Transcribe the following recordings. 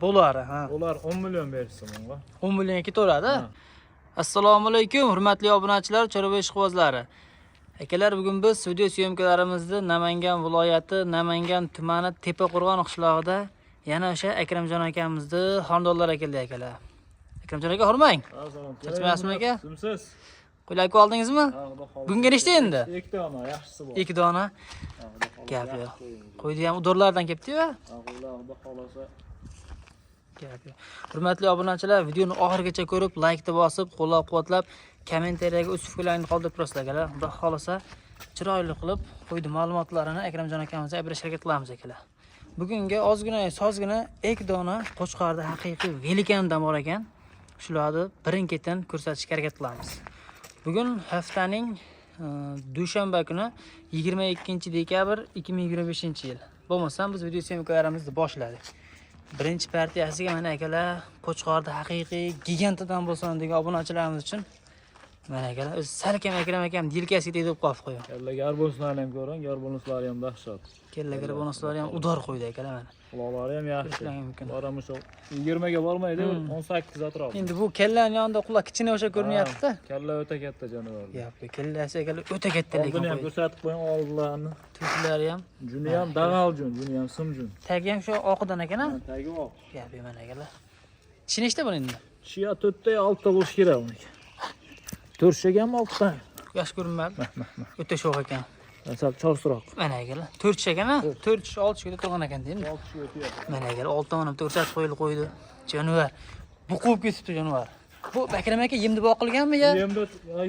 Bo'lar, ha. Ular 10 million bersin bunga. 10 millionga ketaveradi. Assalomu alaykum, hurmatli obunachilar, Chorvoy ishqibozlari. Akalar, bugun biz video syomkalarimizni Namangan viloyati, Namangan tumani Tepaqo'rg'on qishlog'ida yana o'sha Akramjon akamizni xonadonlari keldi akalar. Akramjon aka, hurmang. Assalomu Chiqmasmi aka? Kimsiz? Qo'ylarga oldingizmi? Bugunga nechta endi? 2 dona, yaxshisi bor. 2 dona. Gap yo'q. Qo'ydi ham udorlardan kelibdi-yu. Xudo xolasa. Gap yo'q. Hurmatli obunachilar, videoni oxirigacha ko'rib, like bosib, qo'llab-quvvatlab, kommentariyaga o'z fikrlaringizni qoldirib turasizlar akalar. Xudo xolasa chiroyli qilib qo'ydi ma'lumotlarini Akramjon akamizga berishga harakat qilamiz akalar. Bugungi ozgina, sozgina 2 dona Qo'chqorda haqiqiy velikandan bor ekan. Shularni birin-ketin ko'rsatishga harakat qilamiz. Bugun haftaning dushanba kuni 22-dekabr 2025-yil. Bo'lmasam biz video syomkalarimizni boshladik. Birinchi partiyasiga mana akalar Qo'chqorda haqiqiy gigantidan bo'lsin degan obunachilarimiz uchun mana akalar o'zi salkam Akram akam yelkasiga tegib qolib qo'ygan. Kalla garbonuslarni ham ko'ring, garbonuslari ham dahshat. Kella garbonuslari ham udor qo'ydi akalar mana. Quloqlari ham yaxshi. Ko'rishlari mumkin. Boramush 20 ga bormaydi, 18 atrof. Endi bu kellaning yonida quloq kichkina o'sha ko'rinyapti-da. Kalla o'ta katta jonivor. Yo'q, kellasi akalar o'ta katta lekin. Oldini ham ko'rsatib qo'ying, oldlarini. Tuklari ham, Juni ham dag'al jun, juni ham simjun. tagi ham shu oqidan ekan-a? Tagi oq. Gap mana akalar. Ichi nechta bu endi? Chiya 4 ta 6 ta bo'lish kerak uniki. 4 shagam 6 ta. Yosh ko'rinmayapti. O'ta sho'x ekan. Asal chorsroq. Mana akalar. 4 shagana, 4 kishi 6 kishida turgan ekan deydi. 6 kishi o'tyapti. Mana akalar, olti tomonam ko'rsatib qo'ydi. Jonivor. Bu quvib ketibdi jonivor. Bu Akram aka yemdi boqilganmi yo?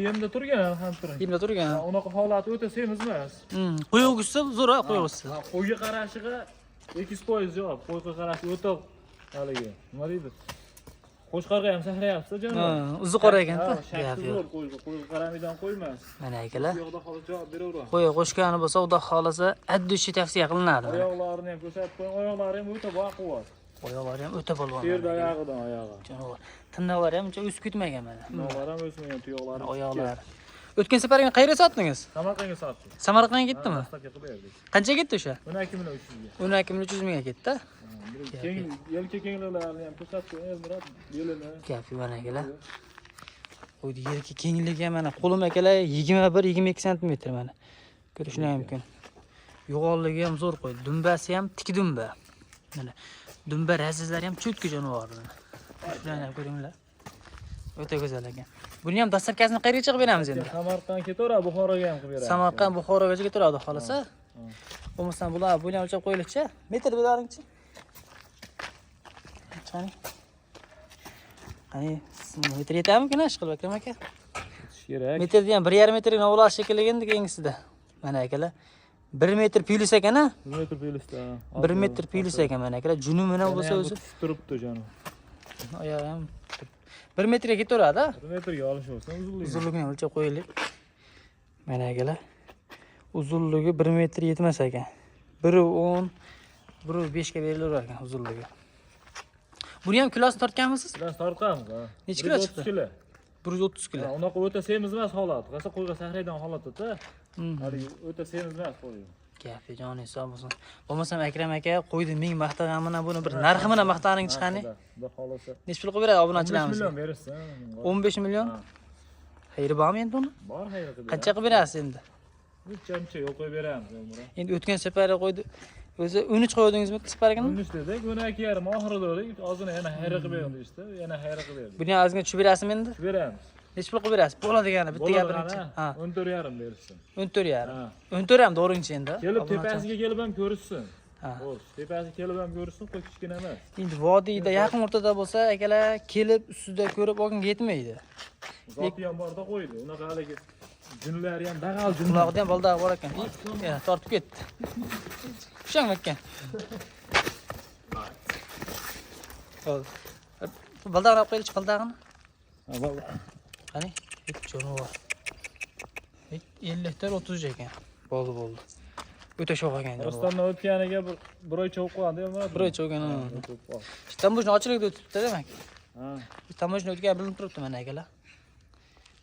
Yemda turgan ham turgan. Yemda turgan. Unaqa holati o'ta semiz emas. Qo'yg'isi zo'r, qo'yg'isi. Qo'yga qarashiga 200% javob. Qo'yga qarashi o'ta haligi. Nima deydi? Qo'chqorga ham sahrayapti jonivor. Uzi qora ekan-da. Gap yo'q. Qo'yga qaramaydan qo'ymas. Mana akalar. Yo'qda hozir javob beraveradi. Qo'y qo'shgani bo'lsa, xudo xolasa addushi tavsiya qilinadi. Oyoqlarini ham ko'rsatib qo'ying. Oyoqlari ham o'ta baquvvat. Oyoqlari ham o'ta polvon. Yerda oyog'idan oyog'i. Jonivor. Tirnoqlari ham uncha o'sib ketmagan mana. Tirnoqlari ham o'smagan, tuyoqlari. Oyoqlari. O'tgan safarga qayerga sotdingiz? Samarqandga sotdik. Samarqandga ketdimi? Qilib berdik. Qancha ketdi o'sha? 12.300 ga. 12.300 mingga ketdi. Keng yelka kengliklarni ham ko'rsatib qo'ying, Elmurod. Belini. Gap mana akalar. Qo'ydi yelka kengligi ham mana qo'lim akalar 21-22 sm mana. Ko'rishingiz mumkin. Yo'g'onligi ham zo'r qo'ydi. Dumbasi ham tik dumba. Mana dumba razizlari ham cho'tki jonivorlar. Shularni ham ko'ringlar. O'ta go'zal ekan. Buni ham dastlabkasini qayerga chiqib beramiz endi? Samarqand ketaveradi, Buxoroga ham qilib beramiz. Samarqand, Buxorogacha ketaveradi xolasa. Bo'lmasam bular buni ham o'lchab qo'yilikcha. Metr beraringchi. Qani? Qani, metr yetamikina ish qilib Akram aka? Kerak. Metrda ham 1,5 metrga novlash shekilli endi kengisida. Mana akalar. 1 metr pilis ekan-a? 1 metr pilisda. 1 metr pilis ekan mana akalar. Juni mana bo'lsa o'zi turibdi joni. oyog'i ham 1 metrga ketaveradi. 1 metrga olish bo'lsa uzunligi. Uzunligini o'lchab qo'yaylik. Mana akalar. Uzunligi 1 metr yetmas ekan. 1.10, 1.5 ga berilaverar ekan uzunligi. Buni ham kilosini tortganmisiz? Biz tortamiz, ha. Necha kilo chiqdi? 130 kilo. 130 kilo. Unaqa o'ta semiz emas holat. Qasa qo'yga sahraydan holatda-da. Hali o'ta semiz emas qo'y. Gapi joni hisob bo'lsin. Bo'lmasam Akram aka qo'ydi ming maqtagan mana buni bir narxi bilan maqtaning chiqani. Xudo xolasa. Necha pul qilib beradi obunachilarimiz? 15 million berasiz. 15 million? Xayri bormi endi uni? Bor xayri qilib. Qancha qilib berasiz endi? Uchamcha yo'q qo'yib beramiz, Elmurod. Endi o'tgan safar qo'ydi. O'zi 13 qo'ydingizmi safarga? 13 dedik, 12.5 oxirida dedik. Ozgina yana xayri qilib berdik işte. Yana xayri qilib berdik. Buni ham ozgina tushib berasizmi endi? Beramiz. Necha pul qilib berasiz? Bo'ladigani bitta gapiringchi. Ha. 14.5 bersin. 14.5. 14 ham to'g'rinchi endi. Kelib tepasiga kelib ham ko'rishsin. Ha. Xo'sh, tepasiga kelib ham ko'rishsin, qo'y kichkina emas. Endi vodiyda yaqin o'rtada bo'lsa, akalar kelib ustida ko'rib olgan yetmaydi. Zoti ham borda qo'ydi. Unaqa haligi junlari ham dag'al jun. Quloqda ham baldag' bor ekan. Yana tortib ketdi. Kushang ekan. Hop. Baldag'ini olib qo'yaylik, baldag'ini. Qani? Jonivor. 50 hektar 30 ekan. Bo'ldi. O'ta sho'x ekan. Rostomdan o'tganiga bir oy cho'q qo'yadi, Elmurod. Bir oy cho'gan. Tamojni ochilikda o'tibdi demak. Ha. Tamojni o'tgan bilinib turibdi mana akalar.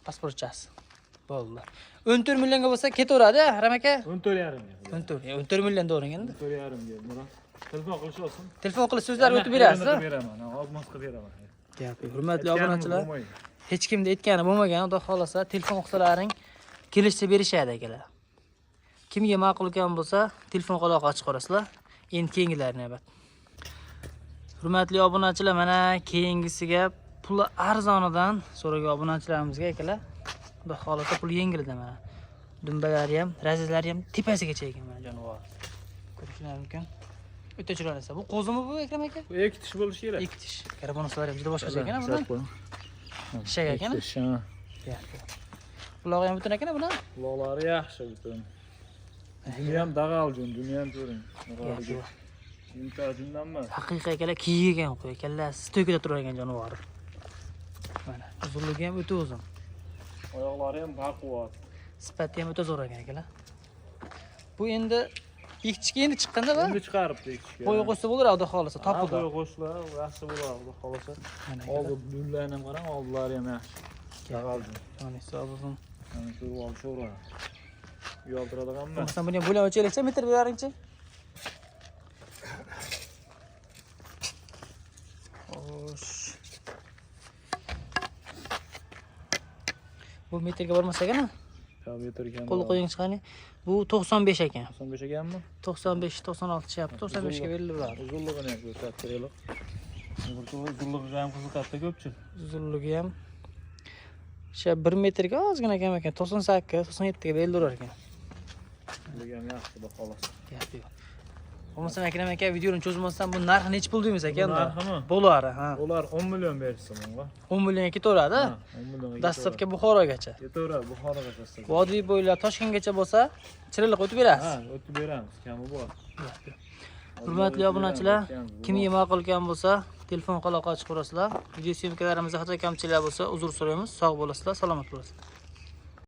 Pasportchasi. Bo'ldi. 14 millionga bo'lsa ketaveradi, Haram aka? 14.5 ga. 14 million to'g'ring endi. 14.5 ga, Elmurod. Telefon qilish olsun. Telefon qilib so'zlarga o'tib berasiz. Beraman. Olmos qilib beraman. Gap yo'q. Hurmatli obunachilar, Bo'lmaydi. hech kimda aytgani bo'lmagan, xudo xolasa telefon qilsalaring kelishsa berishadi akalar. Kimga ma'qul ekan bo'lsa, telefon aloqa ochib qo'rasizlar. Endi keyingilarini navbat. Hurmatli obunachilar, mana keyingisiga puli arzonidan so'ragan obunachilarimizga akalar. Xudo xolasa pul yengildi mana. Dumbalari ham, razizlari ham tepasigacha ekan mana jonivor. Ko'rishingiz mumkin. O'ta chiroyli. Bu qo'zimi bu Akram aka? Bu ikki tish bo'lishi kerak. Ikki tish. Karbonuslar ham juda boshqacha ekan buni. Shak ekan. Yaxshi. Quloqi ham butun ekan buni. Quloqlari yaxshi butun. Dunya ham dag'aljun, dunya ham ko'ring. Yaxshi. Imtojundanmi? Haqiqiy akalar kiygan qo'y, kallasi stoykada turgan jonivor. Mana, uzunligi ham o'ta uzun. Oyoqlari ham baquvvat. Sifati ham o'ta zo'r ekan akalar. Bu endi ikkichga endi chiqqanda va Endi chiqaribdi ikkiga. qo'y qo'ysa bo'lardi, xudo xolasa, topildi. Qo'y qo'shlar, yaxshi bo'ladi, xudo xolasa. Oldi dunlarni ham qarang, oldilari ham yaxshi. Dag'aljun. Mana hisob uzun. Mana shu olshovra. Uyaltiradiganmi? Bo'lmasa buni ham bo'lam o'chaylikcha, metr beraringchi. Xo'sh. Bu metrga bormas ekan. Tabii yetirgan. Qo'l qo'ying chiqani. Bu 95 ekan. 95 ekanmi? 95, 96 deyapti. 95 ga beriladi. Uzunligini ham ko'rsattiraylik. Uzunligi ham qiziqadi ko'pchi. Uzunligi ham o'sha 1 metrga ozgina kam ekan. 98, 97 ga berilar ekan. Uzunligi ham yaxshi, xudo xolasa. Gap yo'q. Bo'lmasa Akram aka videoni cho'zmasdan bu narxi necha pul deymiz ekanda? Narximi? Bo'lari, ha. Ular 10 million berishsin bunga. 10 millionga ketaveradi. 10 millionga. Dastlabki Buxorogacha. Ketaveradi, Buxoroga dastlab. Vodiy bo'ylab Toshkentgacha bo'lsa, chirilib o'tib berasiz. Ha, o'tib beramiz, kami bor. Hurmatli obunachilar, kimga ma'qul ekan bo'lsa, telefon aloqa ochib qo'rasizlar. Video syomkalarimizda xato kamchiliklar bo'lsa, uzr so'raymiz. Sog' bo'lasizlar, salomat bo'lasizlar.